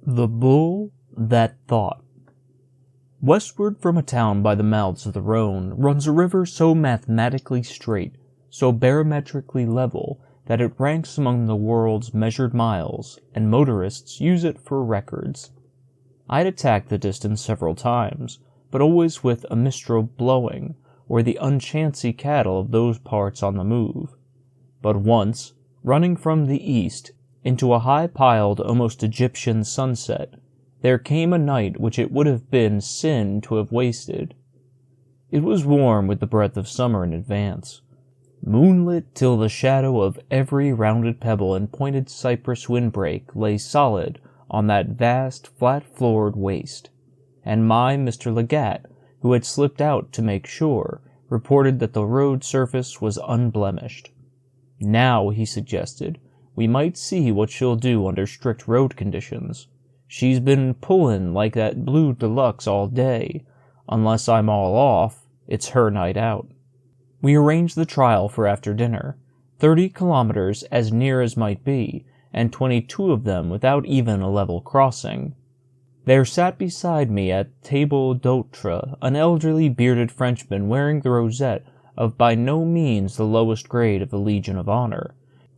The Bull That Thought. Westward from a town by the mouths of the Rhone runs a river so mathematically straight, so barometrically level, that it ranks among the world's measured miles, and motorists use it for records. I had attacked the distance several times, but always with a mistral blowing, or the unchancy cattle of those parts on the move. But once, running from the east into a high-piled, almost Egyptian sunset, there came a night which it would have been sin to have wasted. It was warm with the breath of summer in advance, moonlit till the shadow of every rounded pebble and pointed cypress windbreak lay solid on that vast, flat-floored waste, and my Mr. Legat, who had slipped out to make sure, reported that the road surface was unblemished. Now, he suggested, we might see what she'll do under strict road conditions. She's been pullin' like that blue deluxe all day. Unless I'm all off, it's her night out. We arranged the trial for after dinner, 30 kilometers as near as might be, and 22 of them without even a level crossing. There sat beside me at table d'hôte an elderly bearded Frenchman wearing the rosette of by no means the lowest grade of the Legion of Honor,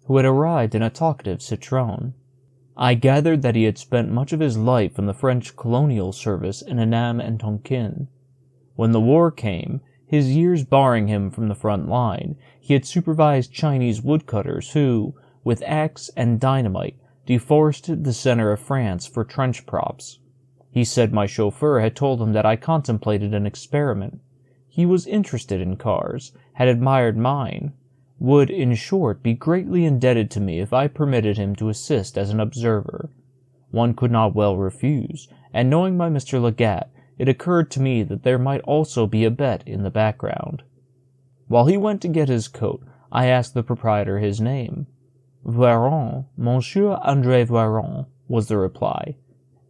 who had arrived in a talkative citron. I gathered that he had spent much of his life in the French colonial service in Annam and Tonkin. When the war came, his years barring him from the front line, he had supervised Chinese woodcutters who, with axe and dynamite, deforested the center of France for trench props. He said my chauffeur had told him that I contemplated an experiment. He was interested in cars, had admired mine, would, in short, be greatly indebted to me if I permitted him to assist as an observer. One could not well refuse, and knowing my Mr. Legat, it occurred to me that there might also be a bet in the background. While he went to get his coat, I asked the proprietor his name. Voiron, Monsieur André Voiron, was the reply.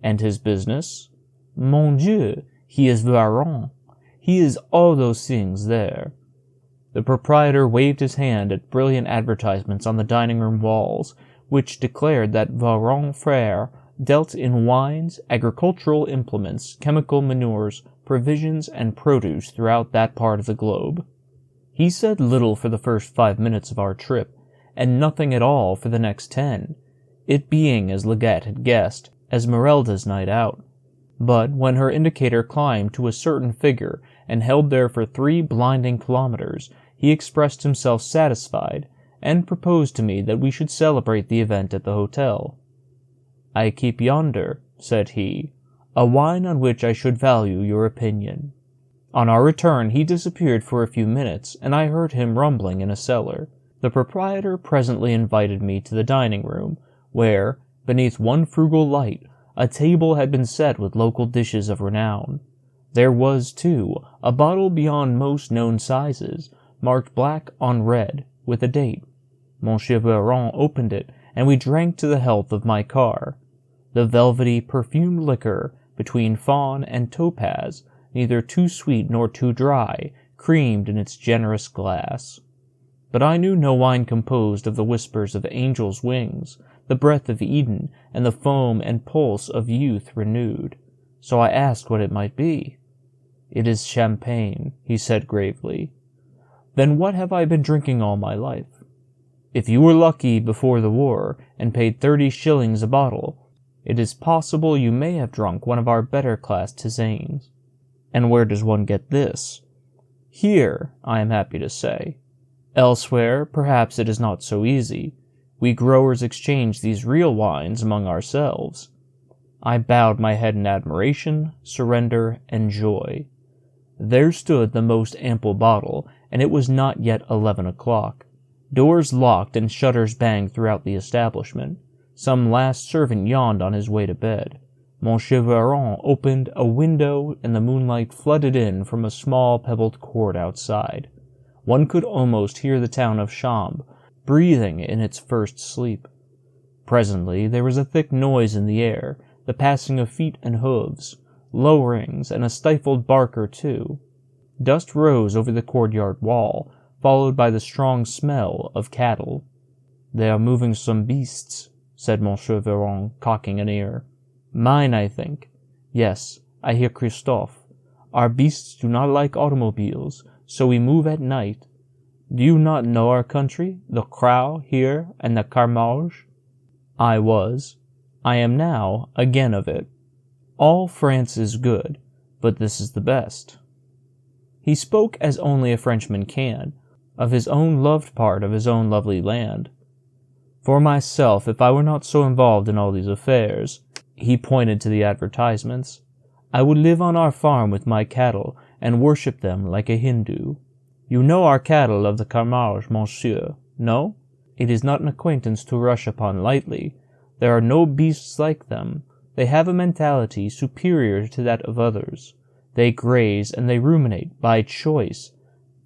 And his business? Mon Dieu, he is Voiron. He is all those things there. The proprietor waved his hand at brilliant advertisements on the dining-room walls, which declared that Voiron Frères dealt in wines, agricultural implements, chemical manures, provisions, and produce throughout that part of the globe. He said little for the first 5 minutes of our trip, and nothing at all for the next 10, it being, as Legat had guessed, Esmeralda's night out. But when her indicator climbed to a certain figure and held there for 3 blinding kilometers, he expressed himself satisfied, and proposed to me that we should celebrate the event at the hotel. "I keep yonder," said he, "a wine on which I should value your opinion." On our return he disappeared for a few minutes, and I heard him rumbling in a cellar. The proprietor presently invited me to the dining-room, where, beneath one frugal light, a table had been set with local dishes of renown. There was, too, a bottle beyond most known sizes, marked black on red, with a date. Monsieur Voiron opened it, and we drank to the health of my car. The velvety, perfumed liquor, between fawn and topaz, neither too sweet nor too dry, creamed in its generous glass. But I knew no wine composed of the whispers of angels' wings, the breath of Eden, and the foam and pulse of youth renewed. So I asked what it might be. "It is champagne," he said gravely. "Then what have I been drinking all my life?" "If you were lucky before the war, and paid 30 shillings a bottle, it is possible you may have drunk one of our better-class tisanes." "And where does one get this?" "Here, I am happy to say. Elsewhere, perhaps it is not so easy. We growers exchange these real wines among ourselves." I bowed my head in admiration, surrender, and joy. There stood the most ample bottle, and it was not yet 11 o'clock. Doors locked and shutters banged throughout the establishment. Some last servant yawned on his way to bed. Monsieur Voiron opened a window, and the moonlight flooded in from a small pebbled court outside. One could almost hear the town of Chambes breathing in its first sleep. Presently there was a thick noise in the air, the passing of feet and hooves, lowerings, and a stifled bark or two. Dust rose over the courtyard wall, followed by the strong smell of cattle. "They are moving some beasts," said Monsieur Voiron, cocking an ear. Mine, I think. Yes, I hear Christophe. Our beasts do not like automobiles, so we move at night. Do you not know our country, the Crau here and the Carmarge? I was. I am now, again of it. All France is good, but this is the best. He spoke as only a Frenchman can, of his own loved part of his own lovely land. For myself, if I were not so involved in all these affairs, he pointed to the advertisements, I would live on our farm with my cattle and worship them like a Hindu. You know our cattle of the Carmarge, monsieur, no? It is not an acquaintance to rush upon lightly. There are no beasts like them. They have a mentality superior to that of others. They graze and they ruminate by choice,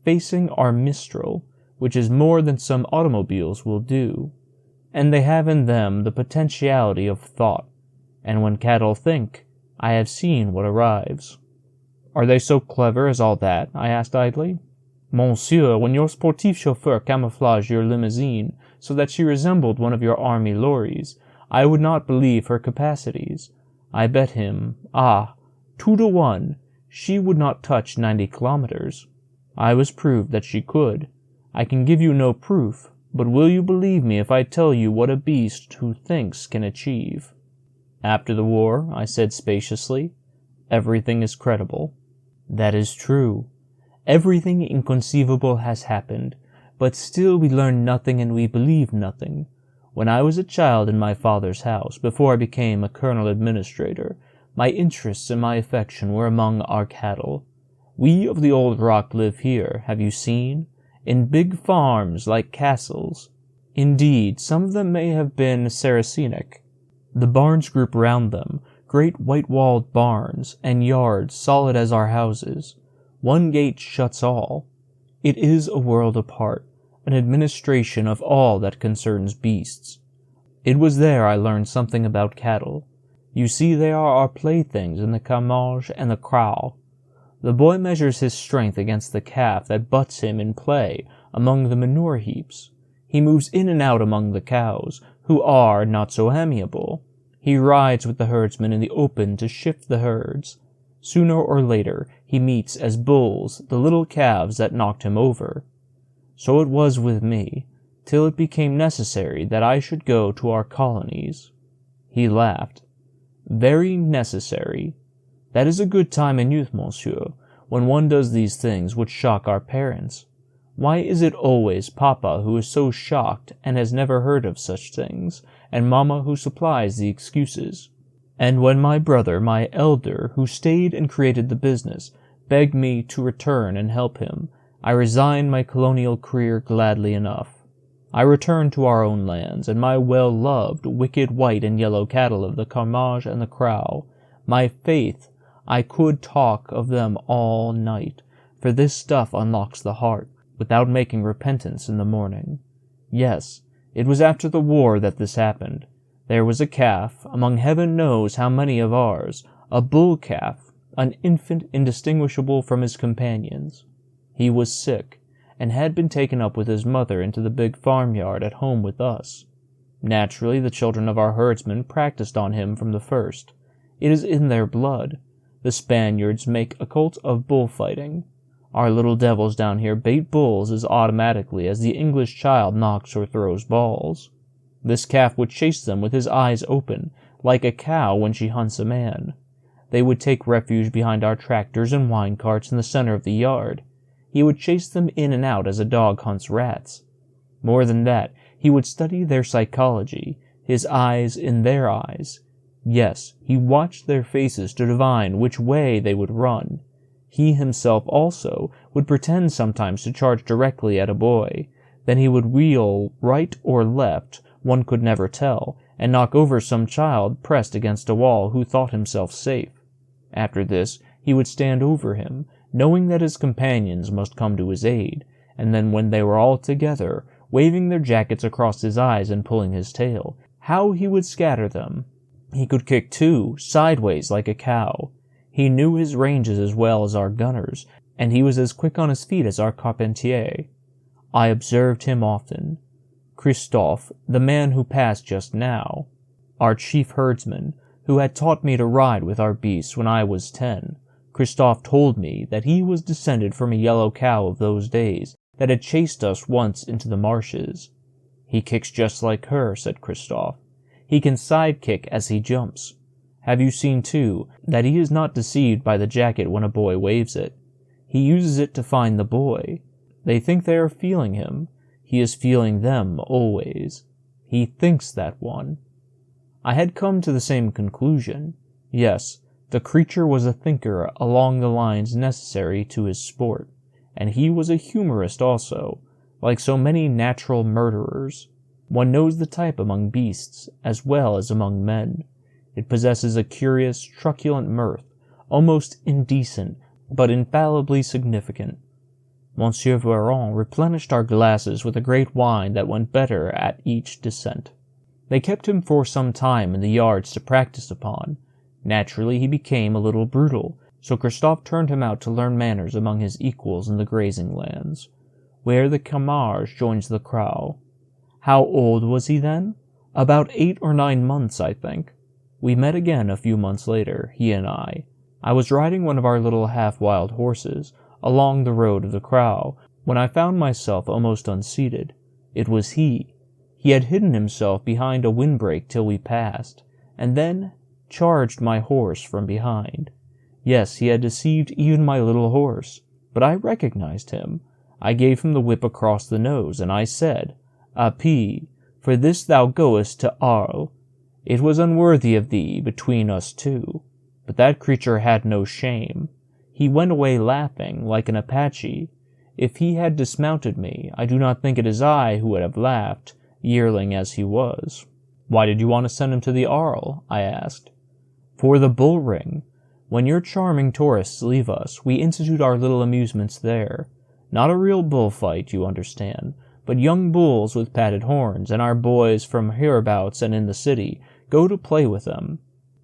facing our mistral, which is more than some automobiles will do. And they have in them the potentiality of thought, and when cattle think, I have seen what arrives. Are they so clever as all that? I asked idly. Monsieur, when your sportif chauffeur camouflaged your limousine so that she resembled one of your army lorries, I would not believe her capacities. I bet him, 2 to 1, she would not touch 90 kilometers. I was proved that she could. I can give you no proof, but will you believe me if I tell you what a beast who thinks can achieve? After the war, I said spaciously, everything is credible. That is true. Everything inconceivable has happened, but still we learn nothing and we believe nothing. When I was a child in my father's house, before I became a colonel administrator, my interests and my affection were among our cattle. We of the old rock live here, have you seen? In big farms like castles. Indeed, some of them may have been Saracenic. The barns group round them, great white-walled barns, and yards solid as our houses. One gate shuts all. It is a world apart, an administration of all that concerns beasts. It was there I learned something about cattle. You see, they are our playthings in the Carmarge and the Crau. The boy measures his strength against the calf that butts him in play among the manure heaps. He moves in and out among the cows, who are not so amiable. He rides with the herdsmen in the open to shift the herds. Sooner or later he meets as bulls the little calves that knocked him over. So it was with me, till it became necessary that I should go to our colonies. He laughed. Very necessary. That is a good time in youth, monsieur, when one does these things which shock our parents. Why is it always Papa who is so shocked and has never heard of such things, and Mamma who supplies the excuses? And when my brother, my elder, who stayed and created the business, begged me to return and help him, I resigned my colonial career gladly enough. I returned to our own lands, and my well-loved, wicked white and yellow cattle of the Carmarge and the Crau. My faith, I could talk of them all night, for this stuff unlocks the heart, without making repentance in the morning. Yes, it was after the war that this happened. There was a calf, among heaven knows how many of ours, a bull-calf, an infant indistinguishable from his companions. He was sick, and had been taken up with his mother into the big farmyard at home with us. Naturally, the children of our herdsmen practiced on him from the first. It is in their blood. The Spaniards make a cult of bullfighting. Our little devils down here bait bulls as automatically as the English child knocks or throws balls. This calf would chase them with his eyes open, like a cow when she hunts a man. They would take refuge behind our tractors and wine carts in the center of the yard. He would chase them in and out as a dog hunts rats. More than that, he would study their psychology, his eyes in their eyes. Yes, he watched their faces to divine which way they would run. He himself also would pretend sometimes to charge directly at a boy. Then he would wheel right or left, one could never tell, and knock over some child pressed against a wall who thought himself safe. After this, he would stand over him, knowing that his companions must come to his aid, and then when they were all together, waving their jackets across his eyes and pulling his tail, how he would scatter them! He could kick too, sideways like a cow. He knew his ranges as well as our gunners, and he was as quick on his feet as our carpentier. I observed him often. Christophe, the man who passed just now, our chief herdsman, who had taught me to ride with our beasts when I was 10. Christophe told me that he was descended from a yellow cow of those days that had chased us once into the marshes. He kicks just like her, said Christophe. He can sidekick as he jumps. Have you seen, too, that he is not deceived by the jacket when a boy waves it? He uses it to find the boy. They think they are feeling him. He is feeling them always. He thinks that one. I had come to the same conclusion. Yes, the creature was a thinker along the lines necessary to his sport, and he was a humorist also, like so many natural murderers. One knows the type among beasts as well as among men. It possesses a curious, truculent mirth, almost indecent, but infallibly significant. Monsieur Voiron replenished our glasses with a great wine that went better at each descent. They kept him for some time in the yards to practice upon. Naturally, he became a little brutal, so Christophe turned him out to learn manners among his equals in the grazing lands, where the Camargue joins the Crau. How old was he then? About 8 or 9 months, I think. We met again a few months later, he and I. I was riding one of our little half-wild horses along the road of the Crau, when I found myself almost unseated. It was he. He had hidden himself behind a windbreak till we passed, and then charged my horse from behind. Yes, he had deceived even my little horse, but I recognized him. I gave him the whip across the nose, and I said, "Appui, for this thou goest to Arles. It was unworthy of thee between us two." But that creature had no shame. He went away laughing like an Apache. If he had dismounted me, I do not think it is I who would have laughed, yearling as he was. "Why did you want to send him to the Arles?" I asked. "For the bull ring. When your charming tourists leave us, we institute our little amusements there. Not a real bullfight, you understand, but young bulls with padded horns, and our boys from hereabouts and in the city go to play with them.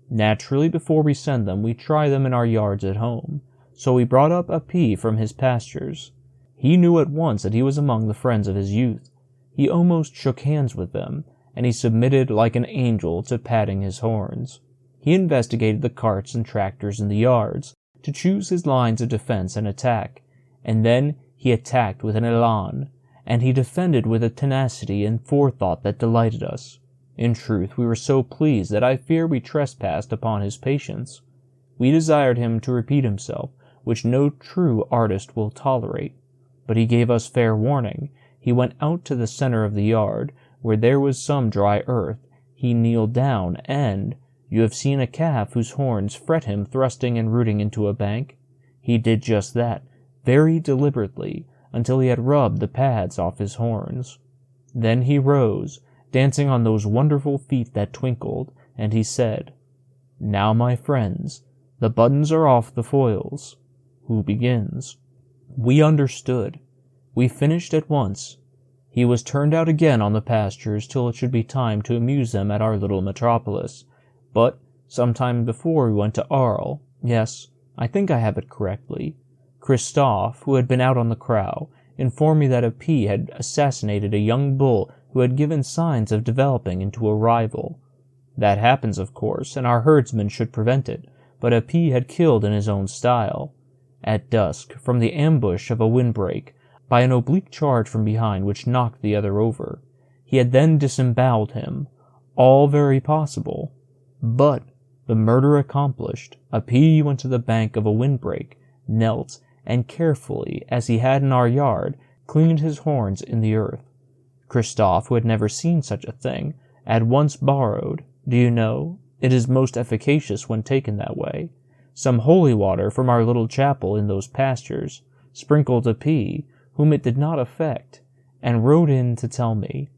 Naturally, before we send them, we try them in our yards at home. So we brought up Appui from his pastures. He knew at once that he was among the friends of his youth. He almost shook hands with them, and he submitted like an angel to patting his horns. He investigated the carts and tractors in the yards, to choose his lines of defense and attack, and then he attacked with an élan, and he defended with a tenacity and forethought that delighted us. In truth, we were so pleased that I fear we trespassed upon his patience. We desired him to repeat himself, which no true artist will tolerate. But he gave us fair warning. He went out to the center of the yard, where there was some dry earth. He kneeled down, and you have seen a calf whose horns fret him thrusting and rooting into a bank? He did just that, very deliberately, until he had rubbed the pads off his horns. Then he rose, dancing on those wonderful feet that twinkled, and he said, "Now, my friends, the buttons are off the foils. Who begins?" We understood. We finished at once. He was turned out again on the pastures till it should be time to amuse them at our little metropolis. But some time before we went to Arles, yes, I think I have it correctly, Christophe, who had been out on the Crau, informed me that Appui had assassinated a young bull who had given signs of developing into a rival. That happens, of course, and our herdsmen should prevent it, but Appui had killed in his own style. At dusk, from the ambush of a windbreak, by an oblique charge from behind which knocked the other over. He had then disemboweled him. All very possible. But, the murder accomplished, Appui went to the bank of a windbreak, knelt, and carefully, as he had in our yard, cleaned his horns in the earth. Christophe, who had never seen such a thing, at once borrowed, do you know, it is most efficacious when taken that way, some holy water from our little chapel in those pastures, sprinkled Appui, whom it did not affect, and rode in to tell me.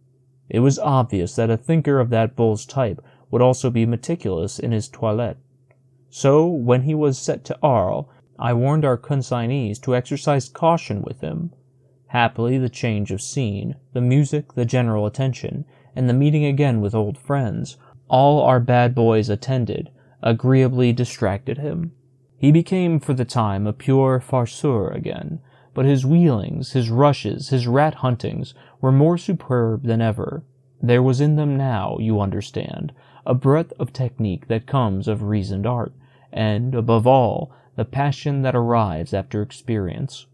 It was obvious that a thinker of that bull's type would also be meticulous in his toilette. So, when he was set to Arles, I warned our consignees to exercise caution with him. Happily, the change of scene, the music, the general attention, and the meeting again with old friends, all our bad boys attended, agreeably distracted him. He became for the time a pure farceur again, but his wheelings, his rushes, his rat-huntings were more superb than ever. There was in them now, you understand, a breadth of technique that comes of reasoned art, and, above all, the passion that arrives after experience.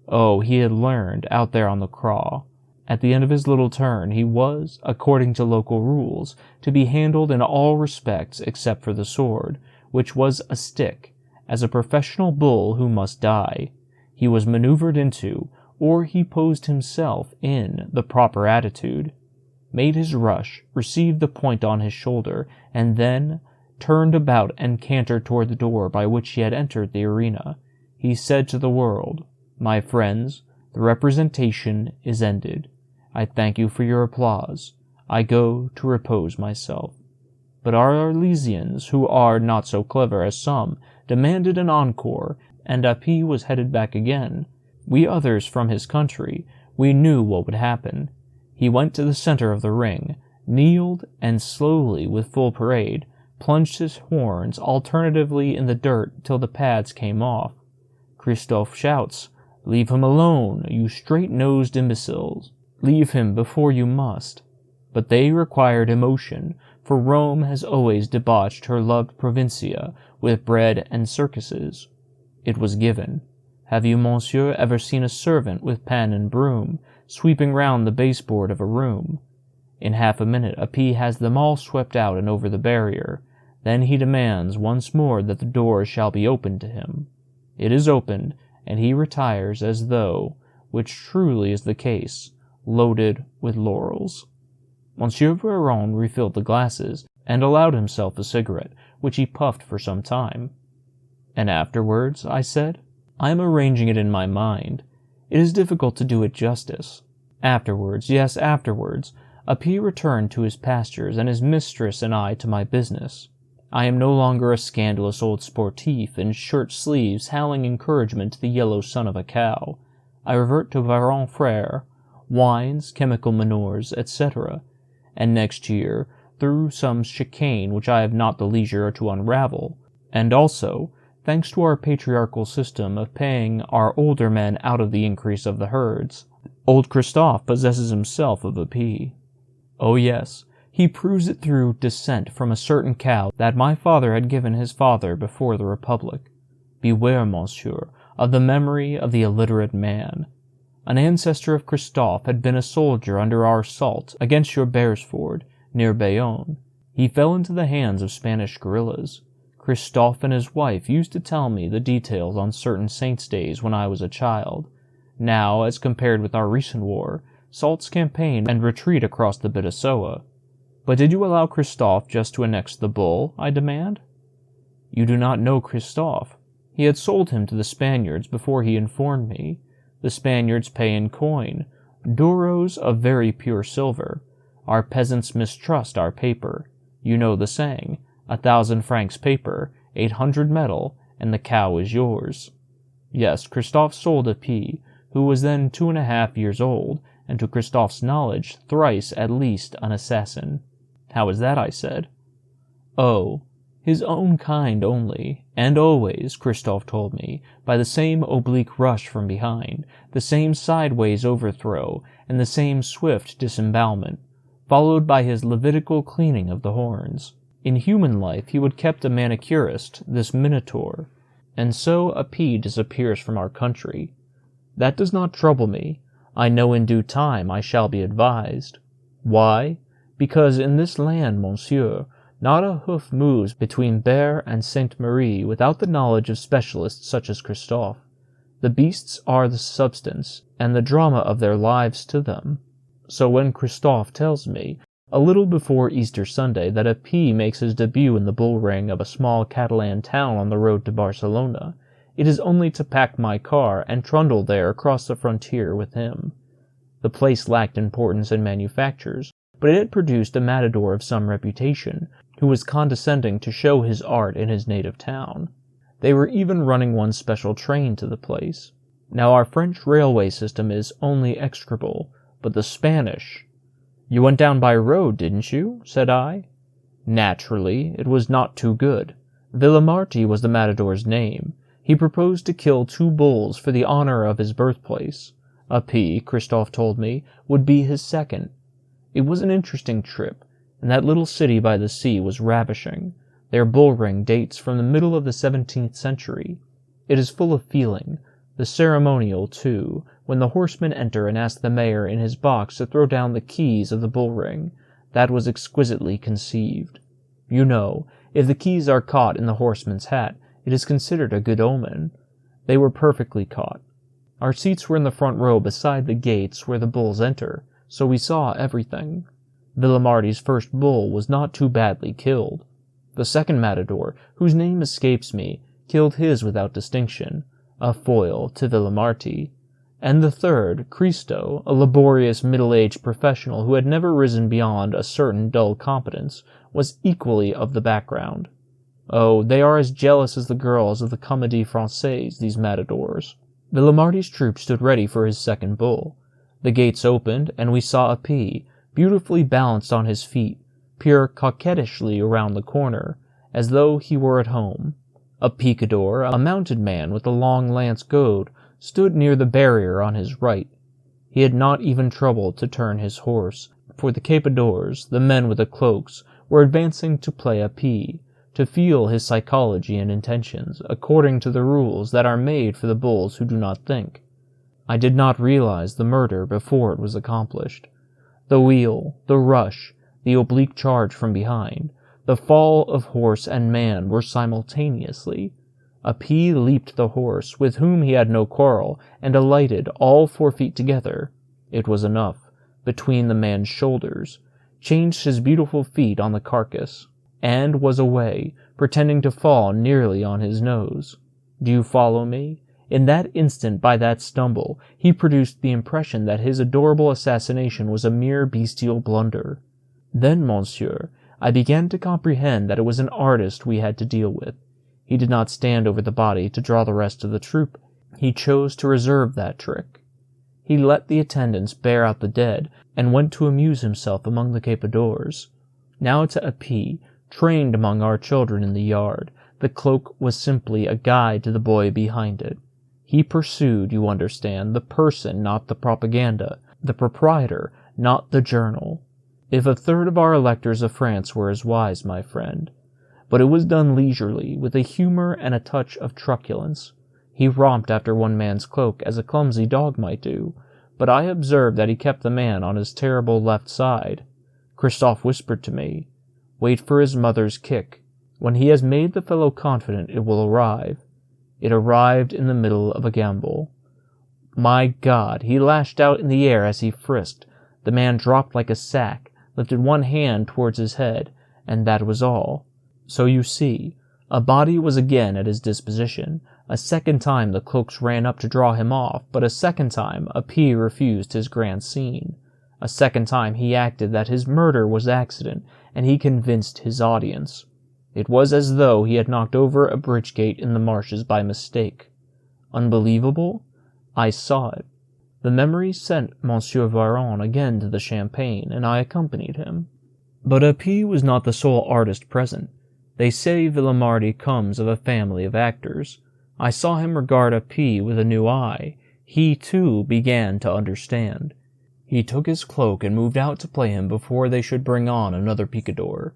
Oh, he had learned out there on the craw. At the end of his little turn, he was, according to local rules, to be handled in all respects except for the sword, which was a stick, as a professional bull who must die. He was maneuvered into, or he posed himself in, the proper attitude, made his rush, received the point on his shoulder, and then turned about and cantered toward the door by which he had entered the arena. He said to the world, "My friends, the representation is ended. I thank you for your applause. I go to repose myself." But our Arlesians, who are not so clever as some, demanded an encore, and Api was headed back again. We others from his country, we knew what would happen. He went to the center of the ring, kneeled, and slowly, with full parade, plunged his horns alternatively in the dirt till the pads came off. Christophe shouts, "Leave him alone, you straight-nosed imbeciles. Leave him before you must." But they required emotion, for Rome has always debauched her loved provincia with bread and circuses. It was given. Have you, monsieur, ever seen a servant with pan and broom, sweeping round the baseboard of a room? In half a minute Api has them all swept out and over the barrier. Then he demands once more that the door shall be opened to him. It is opened, and he retires as though, which truly is the case, loaded with laurels. Monsieur Véron refilled the glasses, and allowed himself a cigarette, which he puffed for some time. "And afterwards?" I said. "I am arranging it in my mind. It is difficult to do it justice. Afterwards, yes, afterwards, Api returned to his pastures, and his mistress and I to my business. I am no longer a scandalous old sportif in shirt sleeves howling encouragement to the yellow son of a cow. I revert to Varon Frere, wines, chemical manures, etc., and next year, through some chicane which I have not the leisure to unravel, and also, thanks to our patriarchal system of paying our older men out of the increase of the herds, old Christophe possesses himself of a pea. Oh yes, he proves it through descent from a certain cow that my father had given his father before the Republic. Beware, monsieur, of the memory of the illiterate man. An ancestor of Christophe had been a soldier under our assault against your Beresford, near Bayonne. He fell into the hands of Spanish guerrillas. Christophe and his wife used to tell me the details on certain saints' days when I was a child. Now, as compared with our recent war, Soult's campaign and retreat across the Bidassoa. But did you allow Christophe just to annex the bull, I demand? You do not know Christophe. He had sold him to the Spaniards before he informed me. The Spaniards pay in coin, douros of very pure silver. Our peasants mistrust our paper. You know the saying, 1,000 francs paper, 800 metal, and the cow is yours. Yes, Christophe sold a pea, who was then 2.5 years old, and to Christophe's knowledge thrice at least an assassin. How is that? I said. Oh, his own kind only, and always, Christophe told me, by the same oblique rush from behind, the same sideways overthrow, and the same swift disembowelment, followed by his Levitical cleaning of the horns. In human life he would kept a manicurist, this Minotaur, and so Api disappears from our country. That does not trouble me. I know in due time I shall be advised. Why? Because in this land, monsieur, not a hoof moves between Berre and Sainte-Marie without the knowledge of specialists such as Christophe. The beasts are the substance, and the drama of their lives to them. So when Christophe tells me, a little before Easter Sunday, that Api makes his debut in the bull ring of a small Catalan town on the road to Barcelona, it is only to pack my car and trundle there across the frontier with him. The place lacked importance in manufactures, but it had produced a matador of some reputation, who was condescending to show his art in his native town. They were even running one special train to the place. Now our French railway system is only execrable, but the Spanish— "You went down by road, didn't you?" said I. "Naturally, it was not too good. Villamarti was the matador's name. He proposed to kill 2 bulls for the honor of his birthplace. Api, Christophe told me, would be his second. It was an interesting trip. and that little city by the sea was ravishing. Their bull ring dates from the middle of the 17th century. It is full of feeling. The ceremonial, too, when the horsemen enter and ask the mayor in his box to throw down the keys of the bull ring, that was exquisitely conceived. You know, if the keys are caught in the horseman's hat, it is considered a good omen. They were perfectly caught. Our seats were in the front row beside the gates where the bulls enter, so we saw everything. Villamarty's first bull was not too badly killed. The second matador, whose name escapes me, killed his without distinction, a foil to Villamarty. And the third, Cristo, a laborious middle-aged professional who had never risen beyond a certain dull competence, was equally of the background. Oh, they are as jealous as the girls of the Comédie Française, these matadors. Villamarty's troop stood ready for his second bull. The gates opened, and we saw a P, beautifully balanced on his feet, peer coquettishly around the corner, as though he were at home. A picador, a mounted man with a long lance goad, stood near the barrier on his right. He had not even troubled to turn his horse, for the capadores, the men with the cloaks, were advancing to play a P, to feel his psychology and intentions, according to the rules that are made for the bulls who do not think. I did not realize the murder before it was accomplished. The wheel, the rush, the oblique charge from behind, the fall of horse and man were simultaneously. A P leaped the horse, with whom he had no quarrel, and alighted all 4 feet together. It was enough, between the man's shoulders, changed his beautiful feet on the carcass, and was away, pretending to fall nearly on his nose. Do you follow me? In that instant, by that stumble, he produced the impression that his adorable assassination was a mere bestial blunder. Then, monsieur, I began to comprehend that it was an artist we had to deal with. He did not stand over the body to draw the rest of the troop. He chose to reserve that trick. He let the attendants bear out the dead, and went to amuse himself among the capadores. Now to a P, trained among our children in the yard, the cloak was simply a guide to the boy behind it. He pursued, you understand, the person, not the propaganda, the proprietor, not the journal. If a third of our electors of France were as wise, my friend. But it was done leisurely, with a humor and a touch of truculence. He romped after one man's cloak as a clumsy dog might do, but I observed that he kept the man on his terrible left side. Christophe whispered to me, "Wait for his mother's kick. When he has made the fellow confident, it will arrive." It arrived in the middle of a gambol. My God, he lashed out in the air as he frisked. The man dropped like a sack, lifted one hand towards his head, and that was all. So you see, a body was again at his disposition. A second time the cloaks ran up to draw him off, but a second time a P refused his grand scene. A second time he acted that his murder was accident, and he convinced his audience. It was as though he had knocked over a bridge gate in the marshes by mistake. Unbelievable? I saw it. The memory sent Monsieur Varon again to the champagne, and I accompanied him. But a P was not the sole artist present. They say Villamarty comes of a family of actors. I saw him regard a P with a new eye. He, too, began to understand. He took his cloak and moved out to play him before they should bring on another picador.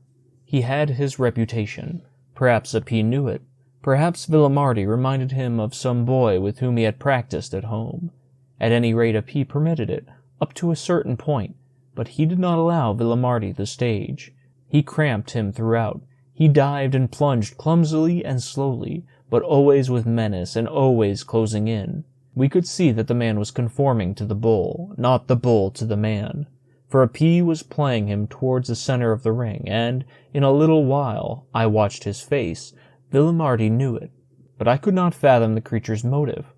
He had his reputation. Perhaps a P knew it. Perhaps Villamarty reminded him of some boy with whom he had practiced at home. At any rate, a P permitted it, up to a certain point, but he did not allow Villamarty the stage. He cramped him throughout. He dived and plunged clumsily and slowly, but always with menace and always closing in. We could see that the man was conforming to the bull, not the bull to the man. For a P was playing him towards the center of the ring, and, in a little while, I watched his face. Villamarty knew it, but I could not fathom the creature's motive.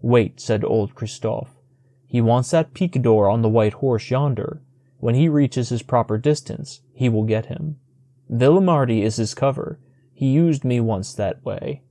"Wait," said old Christophe. "He wants that picador on the white horse yonder. When he reaches his proper distance, he will get him. Villamarty is his cover. He used me once that way."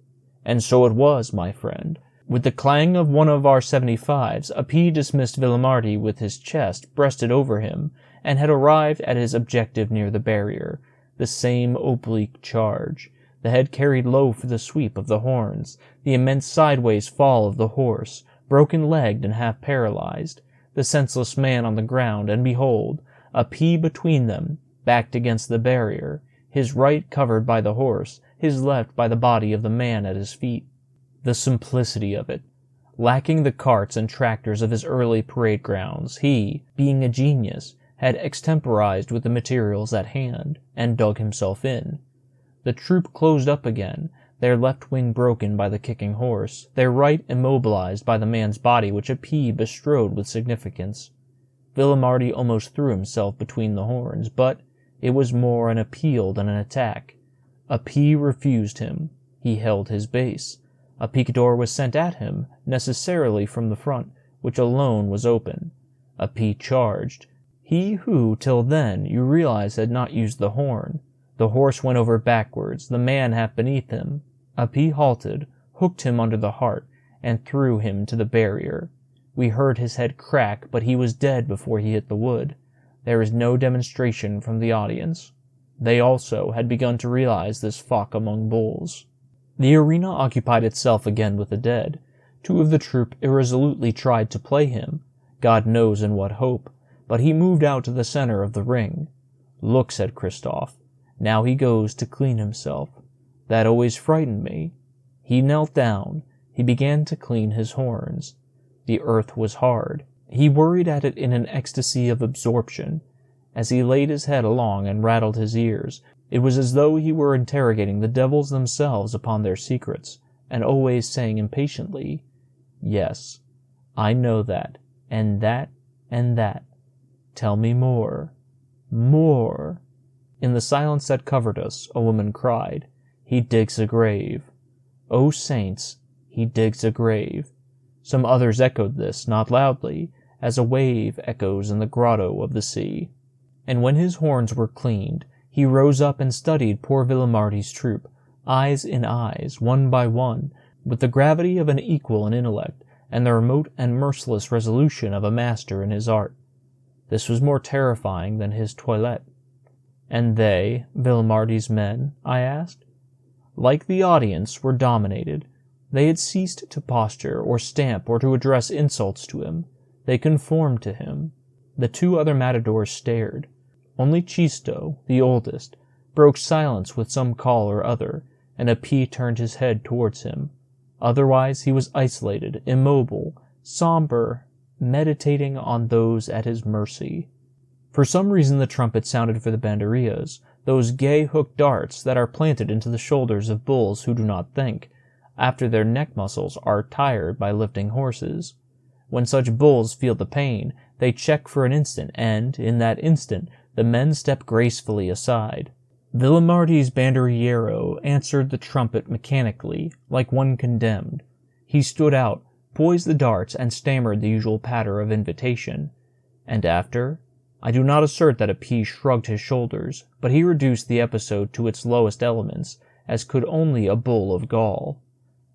And so it was, my friend. With the clang of one of our 75s, a P dismissed Villamarty with his chest breasted over him, and had arrived at his objective near the barrier. The same oblique charge, the head carried low for the sweep of the horns, the immense sideways fall of the horse, broken-legged and half-paralyzed, the senseless man on the ground, and behold, a P between them, backed against the barrier, his right covered by the horse, his left by the body of the man at his feet. The simplicity of it. Lacking the carts and tractors of his early parade grounds, he, being a genius, had extemporized with the materials at hand, and dug himself in. The troop closed up again, their left wing broken by the kicking horse, their right immobilized by the man's body which a P bestrode with significance. Villemardi almost threw himself between the horns, but it was more an appeal than an attack. A P refused him. He held his base. A picador was sent at him, necessarily from the front, which alone was open. A P charged. He who, till then, you realize had not used the horn. The horse went over backwards, the man half beneath him. A P halted, hooked him under the heart, and threw him to the barrier. We heard his head crack, but he was dead before he hit the wood. There is no demonstration from the audience. They also had begun to realize this fuck among bulls. The arena occupied itself again with the dead. Two of the troop irresolutely tried to play him, God knows in what hope, but he moved out to the center of the ring. "Look," said Christophe, "now he goes to clean himself. That always frightened me." He knelt down. He began to clean his horns. The earth was hard. He worried at it in an ecstasy of absorption. As he laid his head along and rattled his ears, it was as though he were interrogating the devils themselves upon their secrets, and always saying impatiently, "Yes, I know that, and that, and that. Tell me more, more." In the silence that covered us, a woman cried, "He digs a grave. O saints, he digs a grave." Some others echoed this, not loudly, as a wave echoes in the grotto of the sea. And when his horns were cleaned, he rose up and studied poor Villemardi's troop, eyes in eyes, one by one, with the gravity of an equal in intellect, and the remote and merciless resolution of a master in his art. This was more terrifying than his toilette. "And they, Villemardi's men?" I asked. Like the audience, were dominated. They had ceased to posture, or stamp, or to address insults to him. They conformed to him. The two other matadors stared. Only Chisto, the oldest, broke silence with some call or other, and a P turned his head towards him. Otherwise he was isolated, immobile, somber, meditating on those at his mercy. For some reason the trumpet sounded for the banderillas, those gay hooked darts that are planted into the shoulders of bulls who do not think, after their neck muscles are tired by lifting horses. When such bulls feel the pain, they check for an instant, and, in that instant, the men step gracefully aside. Villemardi's banderillero answered the trumpet mechanically, like one condemned. He stood out, poised the darts, and stammered the usual patter of invitation. And after? I do not assert that a P shrugged his shoulders, but he reduced the episode to its lowest elements, as could only a bull of Gaul.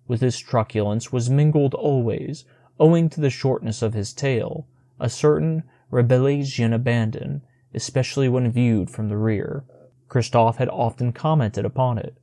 With his truculence was mingled always, owing to the shortness of his tail, a certain Rabelaisian abandon, especially when viewed from the rear. Christophe had often commented upon it.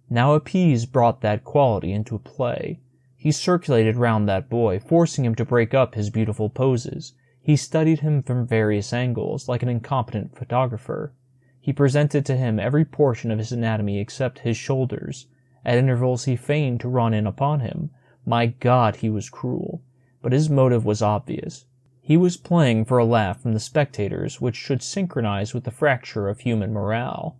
Now Appies brought that quality into play. He circulated round that boy, forcing him to break up his beautiful poses. He studied him from various angles, like an incompetent photographer. He presented to him every portion of his anatomy except his shoulders. At intervals he feigned to run in upon him. My God, he was cruel. But his motive was obvious. He was playing for a laugh from the spectators, which should synchronize with the fracture of human morale.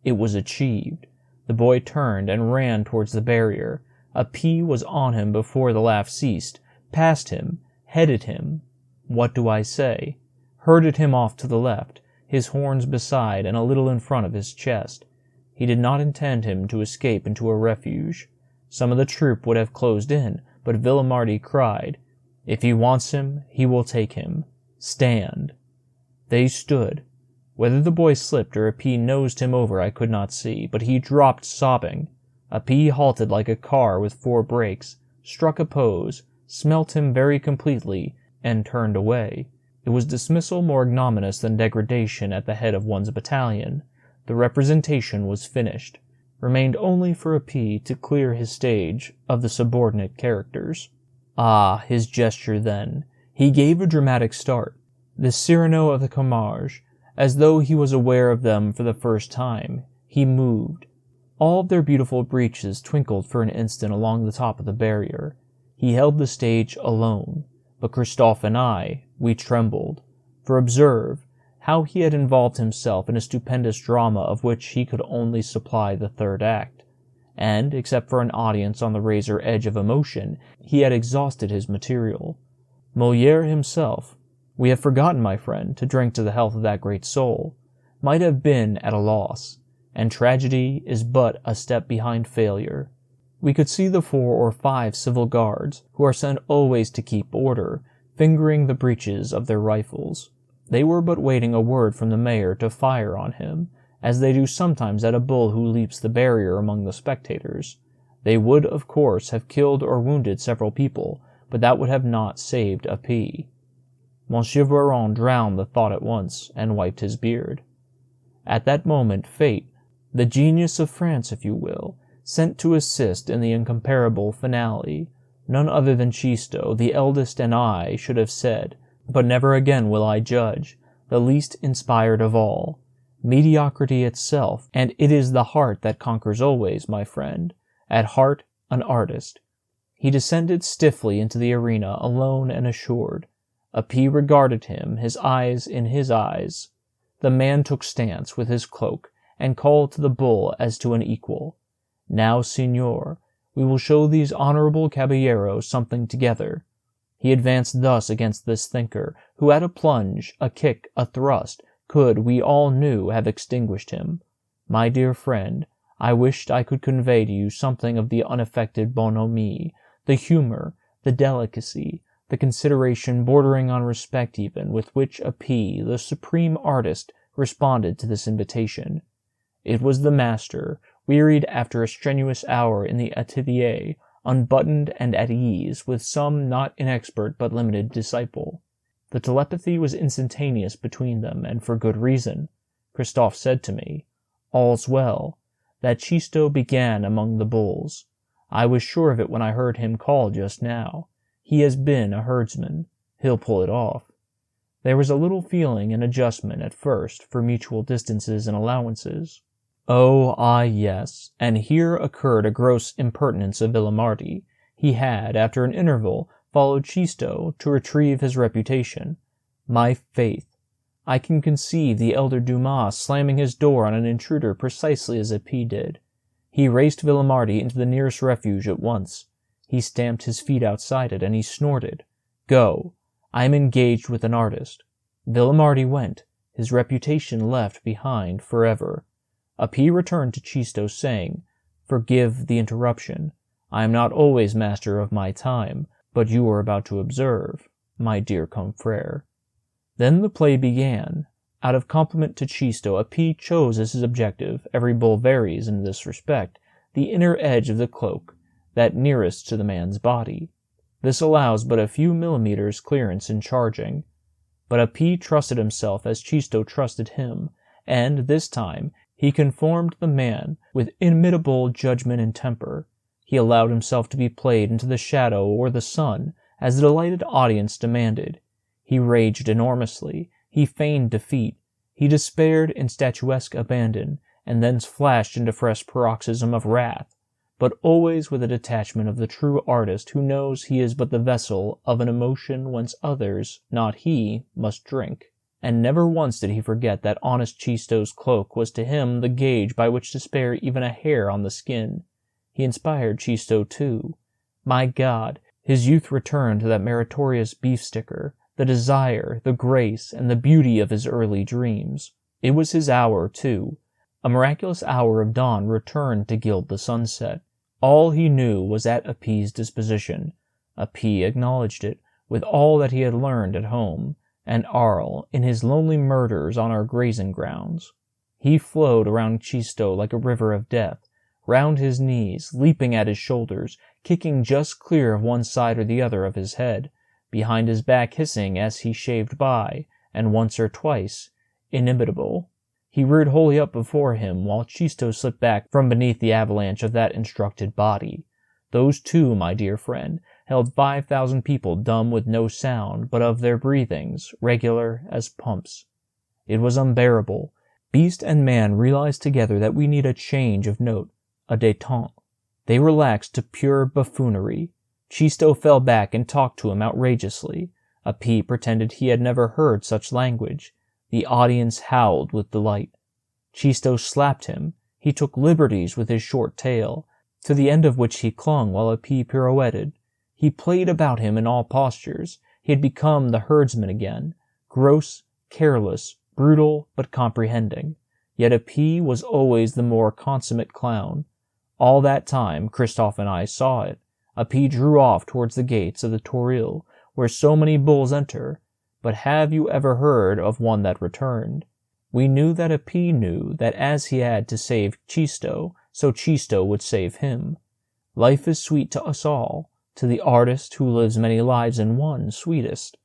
It was achieved. The boy turned and ran towards the barrier. A P was on him before the laugh ceased, passed him, headed him. What do I say? Herded him off to the left, his horns beside and a little in front of his chest. He did not intend him to escape into a refuge. Some of the troop would have closed in, but Villemardi cried, "If he wants him, he will take him. Stand." They stood. Whether the boy slipped or a P nosed him over I could not see, but he dropped sobbing. A P halted like a car with 4 brakes, struck a pose, smelt him very completely, and turned away. It was dismissal more ignominious than degradation at the head of one's battalion. The representation was finished. Remained only for a P to clear his stage of the subordinate characters. Ah, his gesture then. He gave a dramatic start. The Cyrano of the Camargue, As though he was aware of them for the first time, he moved. All of their beautiful breeches twinkled for an instant along the top of the barrier. He held the stage alone, but Christophe and I, we trembled. For observe how he had involved himself in a stupendous drama of which he could only supply the third act. And, except for an audience on the razor edge of emotion, he had exhausted his material. Molière himself, we have forgotten, my friend, to drink to the health of that great soul, might have been at a loss, and tragedy is but a step behind failure. We could see the 4 or 5 civil guards, who are sent always to keep order, fingering the breeches of their rifles. They were but waiting a word from the mayor to fire on him, as they do sometimes at a bull who leaps the barrier among the spectators. They would, of course, have killed or wounded several people, but that would have not saved a pea. Monsieur Voiron drowned the thought at once, and wiped his beard. At that moment, fate, the genius of France, if you will, sent to assist in the incomparable finale. None other than Chisto, the eldest, and I should have said, but never again will I judge, the least inspired of all. Mediocrity itself, and it is the heart that conquers always, my friend. At heart, an artist. He descended stiffly into the arena, alone and assured. A P regarded him, his eyes in his eyes. The man took stance with his cloak, and called to the bull as to an equal. Now, signor, we will show these honorable caballeros something together. He advanced thus against this thinker, who at a plunge, a kick, a thrust, could, we all knew, have extinguished him. My dear friend, I wished I could convey to you something of the unaffected bonhomie, the humor, the delicacy, the consideration bordering on respect even, with which a P, the supreme artist, responded to this invitation. It was the master, wearied after a strenuous hour in the atelier, unbuttoned and at ease, with some not inexpert but limited disciple. The telepathy was instantaneous between them, and for good reason. Christophe said to me, "All's well. That Chisto began among the bulls. I was sure of it when I heard him call just now. He has been a herdsman. He'll pull it off." There was a little feeling and adjustment at first for mutual distances and allowances. Oh, ah, yes, and here occurred a gross impertinence of Villemarty. He had, after an interval, followed Chisto to retrieve his reputation. My faith, I can conceive the elder Dumas slamming his door on an intruder precisely as a P did. He raced Villemarty into the nearest refuge at once. He stamped his feet outside it, and he snorted, "Go! I am engaged with an artist." Villemarty went, his reputation left behind forever. A P returned to Chisto, saying, "Forgive the interruption. I am not always master of my time, but you are about to observe, my dear confrère." Then the play began. Out of compliment to Chisto, a P chose as his objective, every bull varies in this respect, the inner edge of the cloak, that nearest to the man's body. This allows but a few millimeters clearance in charging. But a P trusted himself as Chisto trusted him, and, this time, he conformed the man with inimitable judgment and temper. He allowed himself to be played into the shadow or the sun, as the delighted audience demanded. He raged enormously, he feigned defeat, he despaired in statuesque abandon, and thence flashed into fresh paroxysm of wrath, but always with a detachment of the true artist who knows he is but the vessel of an emotion whence others, not he, must drink. And never once did he forget that honest Chisto's cloak was to him the gauge by which to spare even a hair on the skin. He inspired Chisto too. My God, his youth returned to that meritorious beef-sticker, the desire, the grace, and the beauty of his early dreams. It was his hour, too. A miraculous hour of dawn returned to gild the sunset. All he knew was at a P's disposition. A P acknowledged it, with all that he had learned at home, and Arles, in his lonely murders on our grazing grounds. He flowed around Chisto like a river of death, round his knees, leaping at his shoulders, kicking just clear of one side or the other of his head, behind his back hissing as he shaved by, and once or twice, inimitable. He reared wholly up before him, while Chisto slipped back from beneath the avalanche of that instructed body. Those two, my dear friend, held 5,000 people dumb with no sound but of their breathings, regular as pumps. It was unbearable. Beast and man realized together that we need a change of note, a détente. They relaxed to pure buffoonery. Chisto fell back and talked to him outrageously. A P pretended he had never heard such language. The audience howled with delight. Chisto slapped him. He took liberties with his short tail, to the end of which he clung while a P pirouetted. He played about him in all postures. He had become the herdsman again, gross, careless, brutal, but comprehending. Yet a P was always the more consummate clown. All that time, Christophe and I saw it. A P drew off towards the gates of the Toril, where so many bulls enter. But have you ever heard of one that returned? We knew that a P knew that as he had to save Chisto, so Chisto would save him. Life is sweet to us all, to the artist who lives many lives in one sweetest.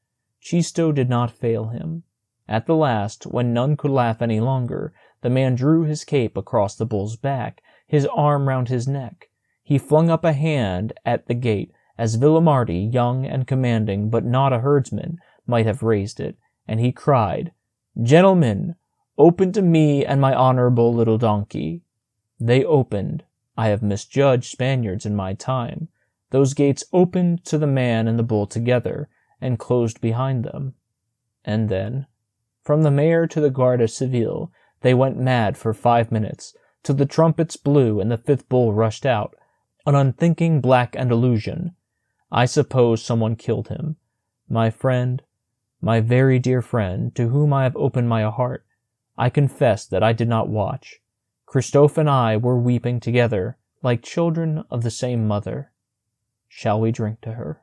Chisto did not fail him. At the last, when none could laugh any longer, the man drew his cape across the bull's back, his arm round his neck. He flung up a hand at the gate, as Villamarti, young and commanding, but not a herdsman, might have raised it, and he cried, "Gentlemen, open to me and my honorable little donkey." They opened. I have misjudged Spaniards in my time. Those gates opened to the man and the bull together, and closed behind them. And then, from the mayor to the Guardia Civil, they went mad for 5 minutes, till the trumpets blew and the fifth bull rushed out, an unthinking black Andalusian. I suppose someone killed him. My friend, my very dear friend, to whom I have opened my heart, I confess that I did not watch. Christophe and I were weeping together, like children of the same mother. Shall we drink to her?